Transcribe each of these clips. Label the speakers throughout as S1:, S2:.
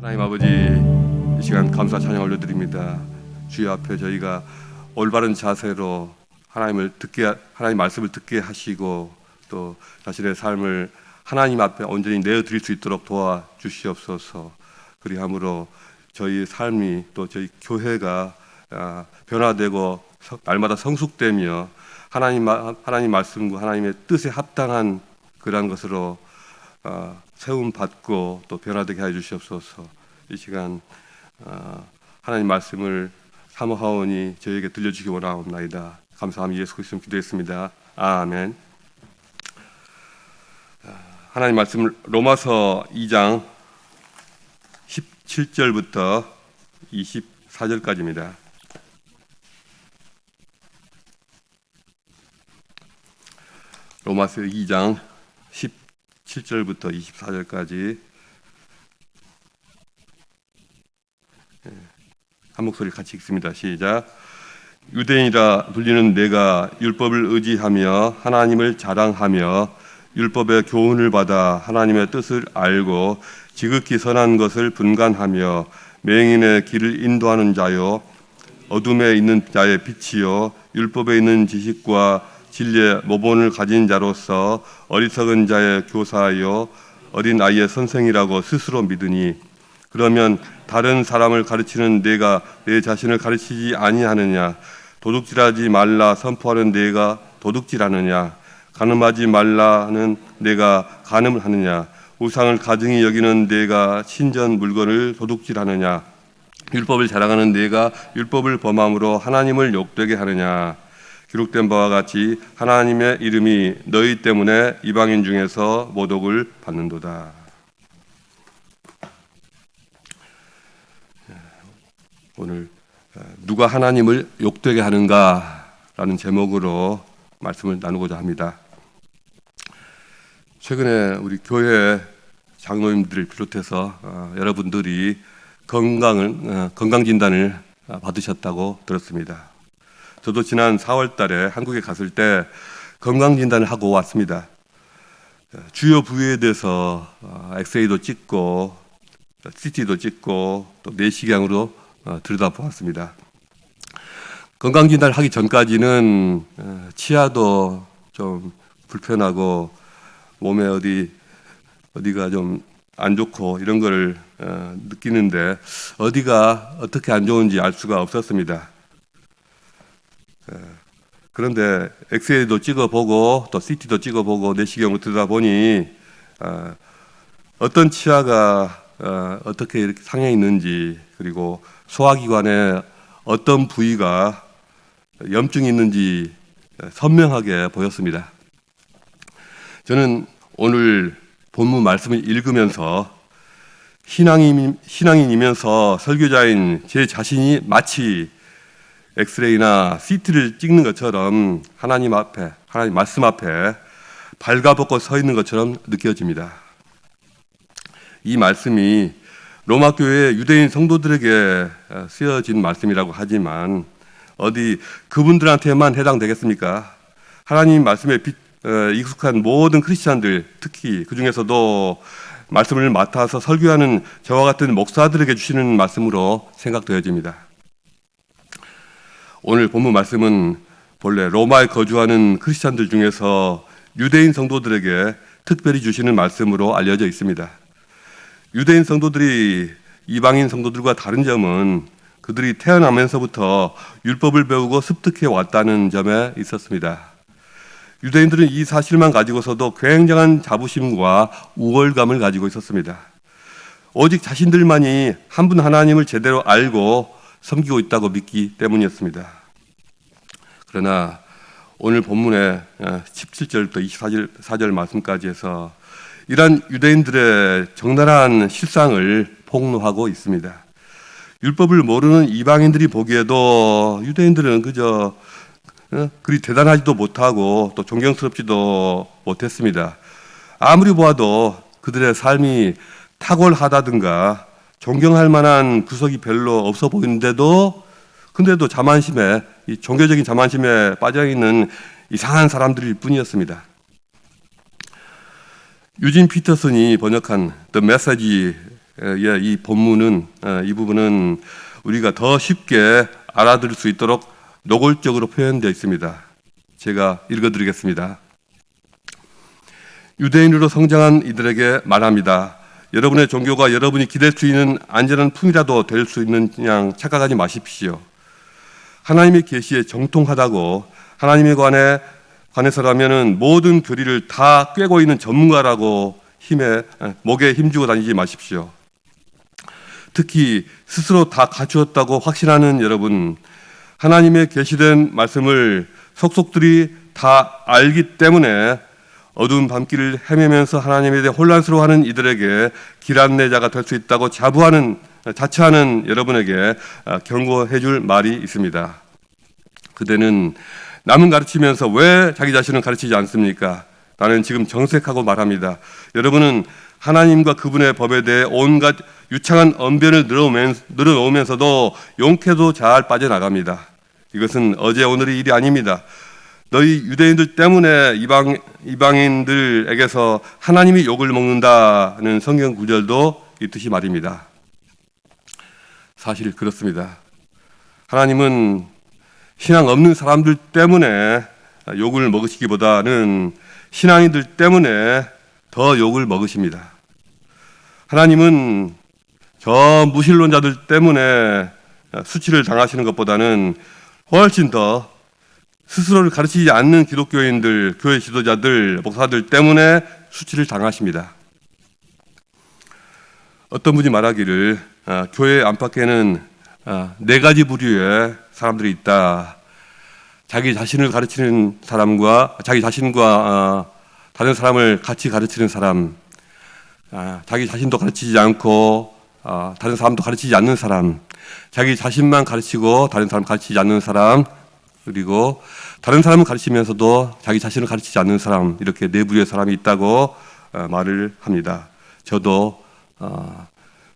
S1: 하나님 아버지, 이 시간 감사 찬양 올려드립니다. 주여 앞에 저희가 올바른 자세로 하나님 말씀을 듣게 하시고 또 자신의 삶을 하나님 앞에 온전히 내어드릴 수 있도록 도와주시옵소서. 그리함으로 저희 삶이 또 저희 교회가 변화되고 날마다 성숙되며 하나님 말씀과 하나님의 뜻에 합당한 그러한 것으로 세움 받고 또 변화되게 해 주시옵소서. 이 시간 하나님 말씀을 사모하오니 저에게 들려주기 원하옵나이다. 감사함이 예수 그리스도 기도했습니다. 아멘. 하나님 말씀 로마서 2장 17절부터 24절까지입니다. 로마서 2장 17절부터 24절까지 한 목소리 같이 읽습니다. 시작. 유대인이라 불리는 내가 율법을 의지하며 하나님을 자랑하며 율법의 교훈을 받아 하나님의 뜻을 알고 지극히 선한 것을 분간하며 맹인의 길을 인도하는 자요 어둠에 있는 자의 빛이요 율법에 있는 지식과 진리의 모본을 가진 자로서 어리석은 자의 교사요 어린 아이의 선생이라고 스스로 믿으니 그러면 다른 사람을 가르치는 내가 내 자신을 가르치지 아니하느냐? 도둑질하지 말라 선포하는 내가 도둑질하느냐? 간음하지 말라는 내가 간음을 하느냐? 우상을 가증히 여기는 내가 신전 물건을 도둑질하느냐? 율법을 자랑하는 내가 율법을 범함으로 하나님을 욕되게 하느냐? 기록된 바와 같이 하나님의 이름이 너희 때문에 이방인 중에서 모독을 받는도다. 오늘 누가 하나님을 욕되게 하는가라는 제목으로 말씀을 나누고자 합니다. 최근에 우리 교회 장로님들을 비롯해서 여러분들이 건강 진단을 받으셨다고 들었습니다. 저도 지난 4월 달에 한국에 갔을 때 건강 진단을 하고 왔습니다. 주요 부위에 대해서 엑스레이도 찍고 CT도 찍고 또 내시경으로 들여다보았습니다. 건강 진단을 하기 전까지는 치아도 좀 불편하고 몸에 어디가 좀 안 좋고 이런 걸 느끼는데 어디가 어떻게 안 좋은지 알 수가 없었습니다. 그런데 엑스레이도 찍어보고 또 CT도 찍어보고 내시경으로 들여다보니 어떤 치아가 어떻게 이렇게 상해 있는지 그리고 소화기관에 어떤 부위가 염증이 있는지 선명하게 보였습니다. 저는 오늘 본문 말씀을 읽으면서 신앙인이면서 설교자인 제 자신이 마치 엑스레이나 CT를 찍는 것처럼 하나님 말씀 앞에 발가벗고 서 있는 것처럼 느껴집니다. 이 말씀이 로마 교회 유대인 성도들에게 쓰여진 말씀이라고 하지만 어디 그분들한테만 해당되겠습니까? 하나님 말씀에 익숙한 모든 크리스찬들, 특히 그 중에서도 말씀을 맡아서 설교하는 저와 같은 목사들에게 주시는 말씀으로 생각되어집니다. 오늘 본문 말씀은 본래 로마에 거주하는 크리스찬들 중에서 유대인 성도들에게 특별히 주시는 말씀으로 알려져 있습니다. 유대인 성도들이 이방인 성도들과 다른 점은 그들이 태어나면서부터 율법을 배우고 습득해 왔다는 점에 있었습니다. 유대인들은 이 사실만 가지고서도 굉장한 자부심과 우월감을 가지고 있었습니다. 오직 자신들만이 한 분 하나님을 제대로 알고 섬기고 있다고 믿기 때문이었습니다. 그러나 오늘 본문의 17절부터 24절 말씀까지 해서 이러한 유대인들의 적나라한 실상을 폭로하고 있습니다. 율법을 모르는 이방인들이 보기에도 유대인들은 그저 그리 대단하지도 못하고 또 존경스럽지도 못했습니다. 아무리 보아도 그들의 삶이 탁월하다든가 존경할 만한 구석이 별로 없어 보이는데도 근데도 이 종교적인 자만심에 빠져있는 이상한 사람들일 뿐이었습니다. 유진 피터슨이 번역한 The Message 이 본문은 이 부분은 우리가 더 쉽게 알아들을 수 있도록 노골적으로 표현되어 있습니다. 제가 읽어드리겠습니다. 유대인으로 성장한 이들에게 말합니다. 여러분의 종교가 여러분이 기댈 수 있는 안전한 품이라도 될 수 있는 양 착각하지 마십시오. 하나님의 계시에 정통하다고 하나님에 관해서라면은 모든 교리를 다 꿰고 있는 전문가라고 목에 힘주고 다니지 마십시오. 특히 스스로 다 갖추었다고 확신하는 여러분, 하나님의 계시된 말씀을 속속들이 다 알기 때문에 어두운 밤길을 헤매면서 하나님에 대해 혼란스러워하는 이들에게 길 안내자가 될 수 있다고 자처하는 여러분에게 경고해 줄 말이 있습니다. 그대는 남은 가르치면서 왜 자기 자신을 가르치지 않습니까? 나는 지금 정색하고 말합니다. 여러분은 하나님과 그분의 법에 대해 온갖 유창한 언변을 늘어놓으면서도 용케도 잘 빠져나갑니다. 이것은 어제 오늘의 일이 아닙니다. 너희 유대인들 때문에 이방인들에게서 하나님이 욕을 먹는다는 성경 구절도 있듯이 말입니다. 사실 그렇습니다. 하나님은 신앙 없는 사람들 때문에 욕을 먹으시기보다는 신앙인들 때문에 더 욕을 먹으십니다. 하나님은 저 무신론자들 때문에 수치를 당하시는 것보다는 훨씬 더 스스로를 가르치지 않는 기독교인들, 교회 지도자들, 목사들 때문에 수치를 당하십니다. 어떤 분이 말하기를 교회 안팎에는 4가지 부류의 사람들이 있다. 자기 자신을 가르치는 사람과 자기 자신과 다른 사람을 같이 가르치는 사람, 자기 자신도 가르치지 않고 다른 사람도 가르치지 않는 사람, 자기 자신만 가르치고 다른 사람 가르치지 않는 사람, 그리고 다른 사람을 가르치면서도 자기 자신을 가르치지 않는 사람, 이렇게 4부류의 사람이 있다고 말을 합니다. 저도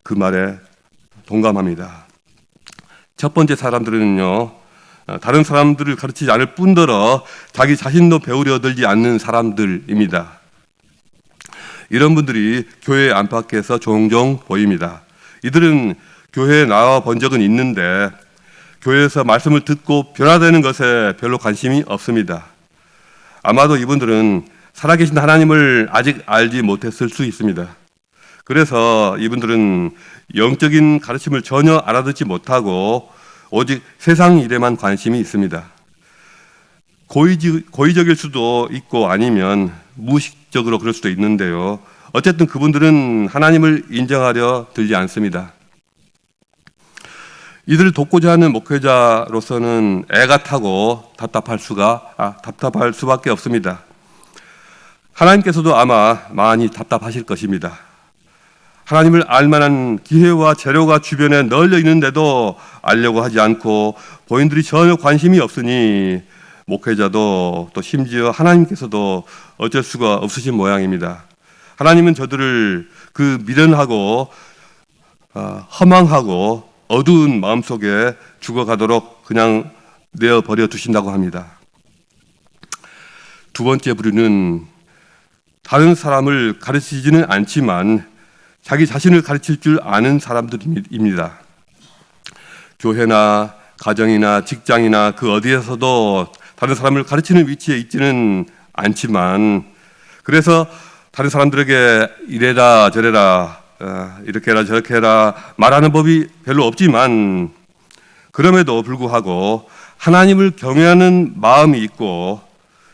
S1: 그 말에 동감합니다. 첫 번째 사람들은요, 다른 사람들을 가르치지 않을 뿐더러 자기 자신도 배우려 들지 않는 사람들입니다. 이런 분들이 교회 안팎에서 종종 보입니다. 이들은 교회에 나와 본 적은 있는데 교회에서 말씀을 듣고 변화되는 것에 별로 관심이 없습니다. 아마도 이분들은 살아계신 하나님을 아직 알지 못했을 수 있습니다. 그래서 이분들은 영적인 가르침을 전혀 알아듣지 못하고 오직 세상 일에만 관심이 있습니다. 고의적일 수도 있고 아니면 무의식적으로 그럴 수도 있는데요. 어쨌든 그분들은 하나님을 인정하려 들지 않습니다. 이들을 돕고자 하는 목회자로서는 애가 타고 답답할 수밖에 없습니다. 하나님께서도 아마 많이 답답하실 것입니다. 하나님을 알만한 기회와 재료가 주변에 널려 있는데도 알려고 하지 않고 본인들이 전혀 관심이 없으니 목회자도 또 심지어 하나님께서도 어쩔 수가 없으신 모양입니다. 하나님은 저들을 그 미련하고 허망하고 어두운 마음속에 죽어가도록 그냥 내어버려 두신다고 합니다. 두 번째 부류는 다른 사람을 가르치지는 않지만 자기 자신을 가르칠 줄 아는 사람들입니다. 교회나 가정이나 직장이나 그 어디에서도 다른 사람을 가르치는 위치에 있지는 않지만 그래서 다른 사람들에게 이래라 저래라 이렇게 해라 저렇게 해라 말하는 법이 별로 없지만 그럼에도 불구하고 하나님을 경외하는 마음이 있고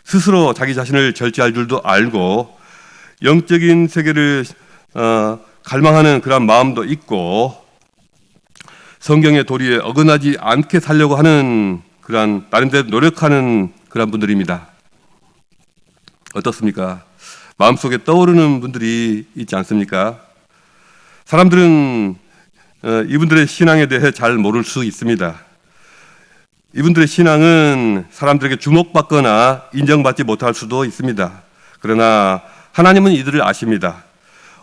S1: 스스로 자기 자신을 절제할 줄도 알고 영적인 세계를 갈망하는 그런 마음도 있고 성경의 도리에 어긋나지 않게 살려고 하는 그런 나름대로 노력하는 그런 분들입니다. 어떻습니까? 마음속에 떠오르는 분들이 있지 않습니까? 사람들은 이분들의 신앙에 대해 잘 모를 수 있습니다. 이분들의 신앙은 사람들에게 주목받거나 인정받지 못할 수도 있습니다. 그러나 하나님은 이들을 아십니다.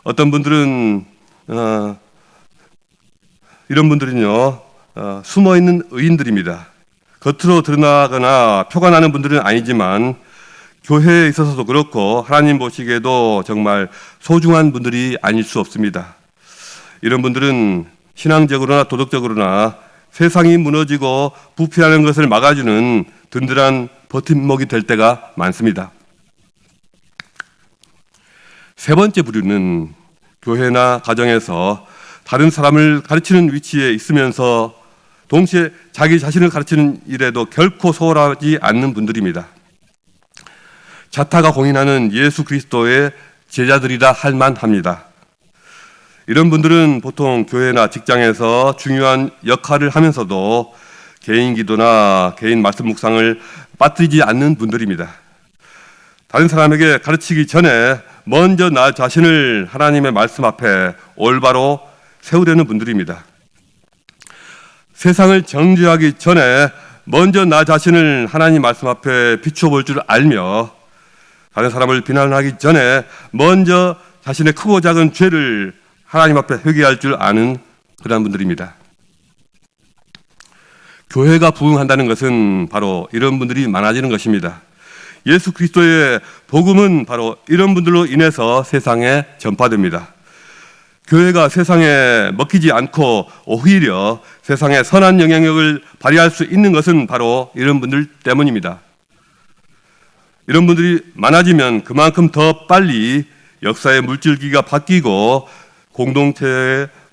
S1: 어떤 분들은 이런 분들은요 숨어있는 의인들입니다. 겉으로 드러나거나 표가 나는 분들은 아니지만 교회에 있어서도 그렇고 하나님 보시기에도 정말 소중한 분들이 아닐 수 없습니다. 이런 분들은 신앙적으로나 도덕적으로나 세상이 무너지고 부패하는 것을 막아주는 든든한 버팀목이 될 때가 많습니다. 세 번째 부류는 교회나 가정에서 다른 사람을 가르치는 위치에 있으면서 동시에 자기 자신을 가르치는 일에도 결코 소홀하지 않는 분들입니다. 자타가 공인하는 예수 그리스도의 제자들이라 할 만합니다. 이런 분들은 보통 교회나 직장에서 중요한 역할을 하면서도 개인 기도나 개인 말씀 묵상을 빠뜨리지 않는 분들입니다. 다른 사람에게 가르치기 전에 먼저 나 자신을 하나님의 말씀 앞에 올바로 세우려는 분들입니다. 세상을 정죄하기 전에 먼저 나 자신을 하나님 말씀 앞에 비춰볼 줄 알며 다른 사람을 비난하기 전에 먼저 자신의 크고 작은 죄를 하나님 앞에 회개할 줄 아는 그런 분들입니다. 교회가 부흥한다는 것은 바로 이런 분들이 많아지는 것입니다. 예수 그리스도의 복음은 바로 이런 분들로 인해서 세상에 전파됩니다. 교회가 세상에 먹히지 않고 오히려 세상에 선한 영향력을 발휘할 수 있는 것은 바로 이런 분들 때문입니다. 이런 분들이 많아지면 그만큼 더 빨리 역사의 물줄기가 바뀌고 공동체와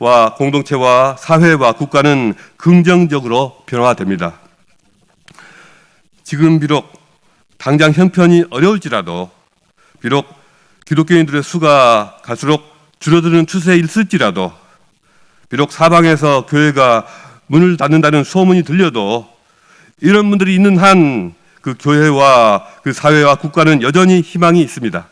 S1: 사회와 국가는 긍정적으로 변화됩니다. 지금 비록 당장 형편이 어려울지라도, 비록 기독교인들의 수가 갈수록 줄어드는 추세에 있을지라도, 비록 사방에서 교회가 문을 닫는다는 소문이 들려도 이런 분들이 있는 한 그 교회와 그 사회와 국가는 여전히 희망이 있습니다.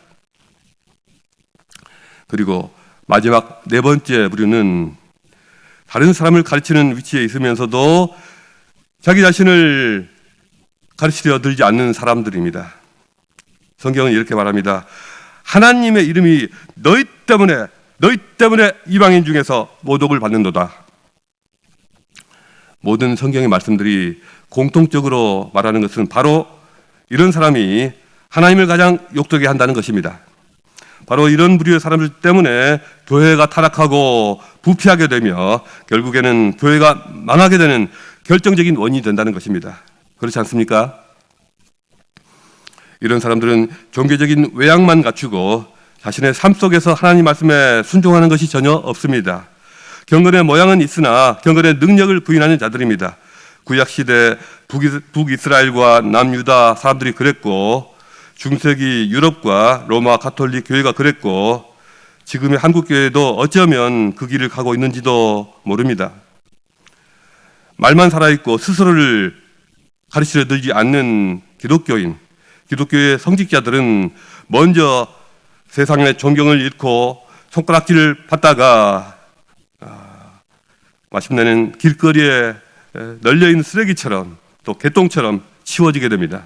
S1: 그리고 마지막 네 번째 부류는 다른 사람을 가르치는 위치에 있으면서도 자기 자신을 가르치려 들지 않는 사람들입니다. 성경은 이렇게 말합니다. 하나님의 이름이 너희 때문에 이방인 중에서 모독을 받는도다. 모든 성경의 말씀들이 공통적으로 말하는 것은 바로 이런 사람이 하나님을 가장 욕되게 한다는 것입니다. 바로 이런 부류의 사람들 때문에 교회가 타락하고 부패하게 되며 결국에는 교회가 망하게 되는 결정적인 원인이 된다는 것입니다. 그렇지 않습니까? 이런 사람들은 종교적인 외양만 갖추고 자신의 삶 속에서 하나님 말씀에 순종하는 것이 전혀 없습니다. 경건의 모양은 있으나 경건의 능력을 부인하는 자들입니다. 구약시대 북이스라엘과 남유다 사람들이 그랬고, 중세기 유럽과 로마 가톨릭 교회가 그랬고, 지금의 한국 교회도 어쩌면 그 길을 가고 있는지도 모릅니다. 말만 살아있고 스스로를 가르치려 들지 않는 기독교인, 기독교의 성직자들은 먼저 세상의 존경을 잃고 손가락질을 받다가 마침내는 길거리에 널려있는 쓰레기처럼 또 개똥처럼 치워지게 됩니다.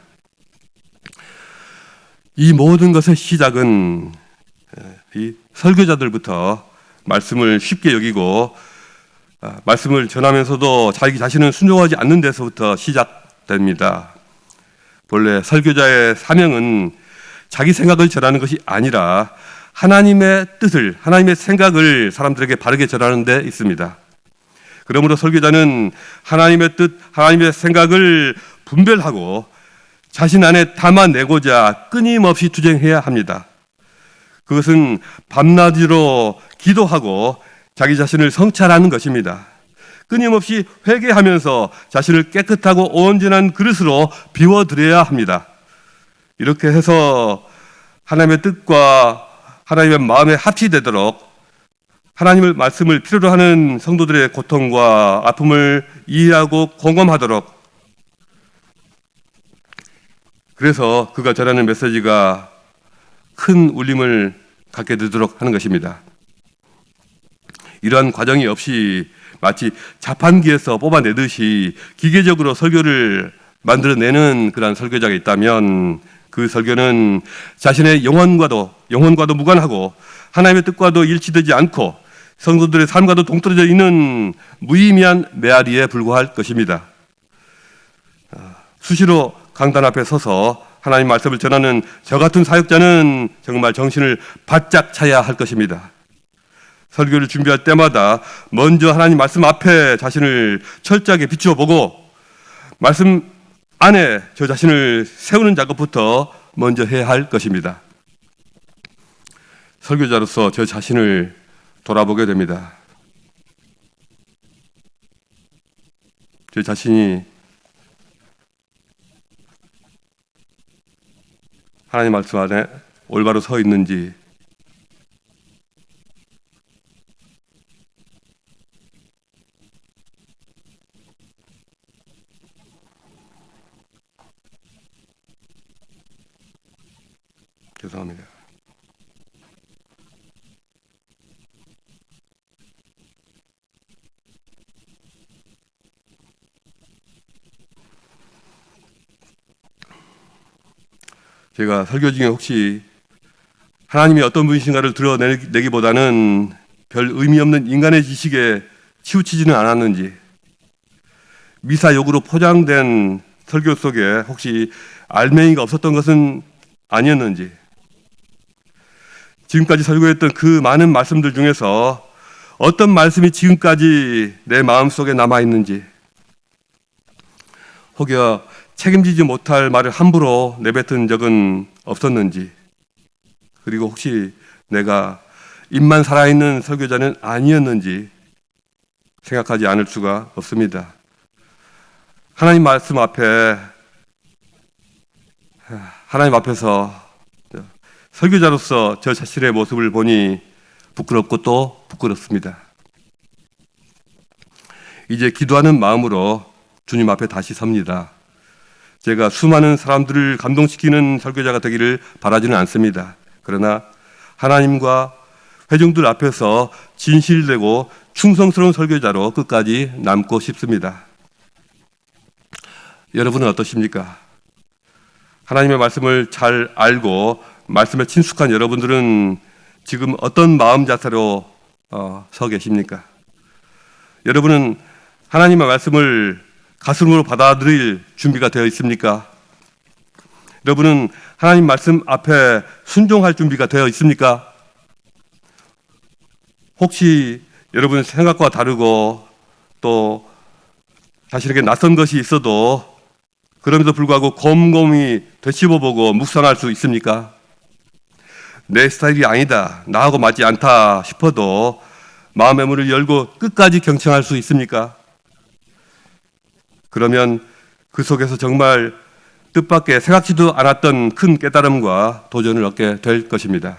S1: 이 모든 것의 시작은 이 설교자들부터 말씀을 쉽게 여기고 말씀을 전하면서도 자기 자신은 순종하지 않는 데서부터 시작됩니다. 본래 설교자의 사명은 자기 생각을 전하는 것이 아니라 하나님의 뜻을, 하나님의 생각을 사람들에게 바르게 전하는 데 있습니다. 그러므로 설교자는 하나님의 뜻, 하나님의 생각을 분별하고 자신 안에 담아내고자 끊임없이 투쟁해야 합니다. 그것은 밤낮으로 기도하고 자기 자신을 성찰하는 것입니다. 끊임없이 회개하면서 자신을 깨끗하고 온전한 그릇으로 비워드려야 합니다. 이렇게 해서 하나님의 뜻과 하나님의 마음에 합치되도록 하나님의 말씀을 필요로 하는 성도들의 고통과 아픔을 이해하고 공감하도록, 그래서 그가 전하는 메시지가 큰 울림을 갖게 되도록 하는 것입니다. 이러한 과정이 없이 마치 자판기에서 뽑아내듯이 기계적으로 설교를 만들어내는 그러한 설교자가 있다면 그 설교는 자신의 영혼과도 무관하고 하나님의 뜻과도 일치되지 않고 성도들의 삶과도 동떨어져 있는 무의미한 메아리에 불과할 것입니다. 수시로 강단 앞에 서서 하나님 말씀을 전하는 저 같은 사역자는 정말 정신을 바짝 차야 할 것입니다. 설교를 준비할 때마다 먼저 하나님 말씀 앞에 자신을 철저하게 비추어 보고 말씀 안에 저 자신을 세우는 작업부터 먼저 해야 할 것입니다. 설교자로서 저 자신을 돌아보게 됩니다. 저 자신이 하나님 말씀 안에 올바로 서 있는지, 죄송합니다. 제가 설교 중에 혹시 하나님이 어떤 분이신가를 드러내기보다는 별 의미 없는 인간의 지식에 치우치지는 않았는지, 미사역으로 포장된 설교 속에 혹시 알맹이가 없었던 것은 아니었는지, 지금까지 설교했던 그 많은 말씀들 중에서 어떤 말씀이 지금까지 내 마음속에 남아있는지, 혹여 책임지지 못할 말을 함부로 내뱉은 적은 없었는지, 그리고 혹시 내가 입만 살아있는 설교자는 아니었는지 생각하지 않을 수가 없습니다. 하나님 말씀 앞에, 하나님 앞에서 설교자로서 저 자신의 모습을 보니 부끄럽고 또 부끄럽습니다. 이제 기도하는 마음으로 주님 앞에 다시 섭니다. 제가 수많은 사람들을 감동시키는 설교자가 되기를 바라지는 않습니다. 그러나 하나님과 회중들 앞에서 진실되고 충성스러운 설교자로 끝까지 남고 싶습니다. 여러분은 어떠십니까? 하나님의 말씀을 잘 알고 말씀에 친숙한 여러분들은 지금 어떤 마음 자세로 서 계십니까? 여러분은 하나님의 말씀을 가슴으로 받아들일 준비가 되어 있습니까? 여러분은 하나님 말씀 앞에 순종할 준비가 되어 있습니까? 혹시 여러분 생각과 다르고 또 자신에게 낯선 것이 있어도 그럼에도 불구하고 곰곰이 되씹어보고 묵상할 수 있습니까? 내 스타일이 아니다, 나하고 맞지 않다 싶어도 마음의 문을 열고 끝까지 경청할 수 있습니까? 그러면 그 속에서 정말 뜻밖의 생각지도 않았던 큰 깨달음과 도전을 얻게 될 것입니다.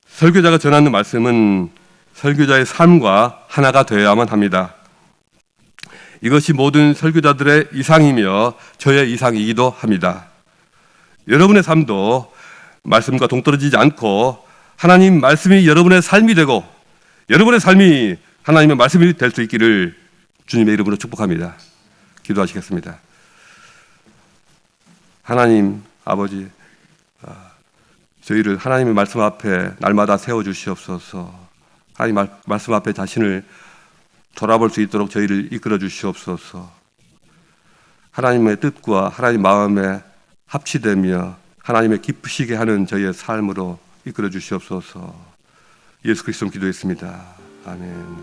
S1: 설교자가 전하는 말씀은 설교자의 삶과 하나가 되어야만 합니다. 이것이 모든 설교자들의 이상이며 저의 이상이기도 합니다. 여러분의 삶도 말씀과 동떨어지지 않고 하나님 말씀이 여러분의 삶이 되고 여러분의 삶이 하나님의 말씀이 될 수 있기를 주님의 이름으로 축복합니다. 기도하시겠습니다. 하나님 아버지, 저희를 하나님의 말씀 앞에 날마다 세워주시옵소서. 하나님 말씀 앞에 자신을 돌아볼 수 있도록 저희를 이끌어 주시옵소서. 하나님의 뜻과 하나님 마음에 합치되며 하나님의 기쁘시게 하는 저희의 삶으로 이끌어 주시옵소서. 예수 그리스도로 기도했습니다. 아멘.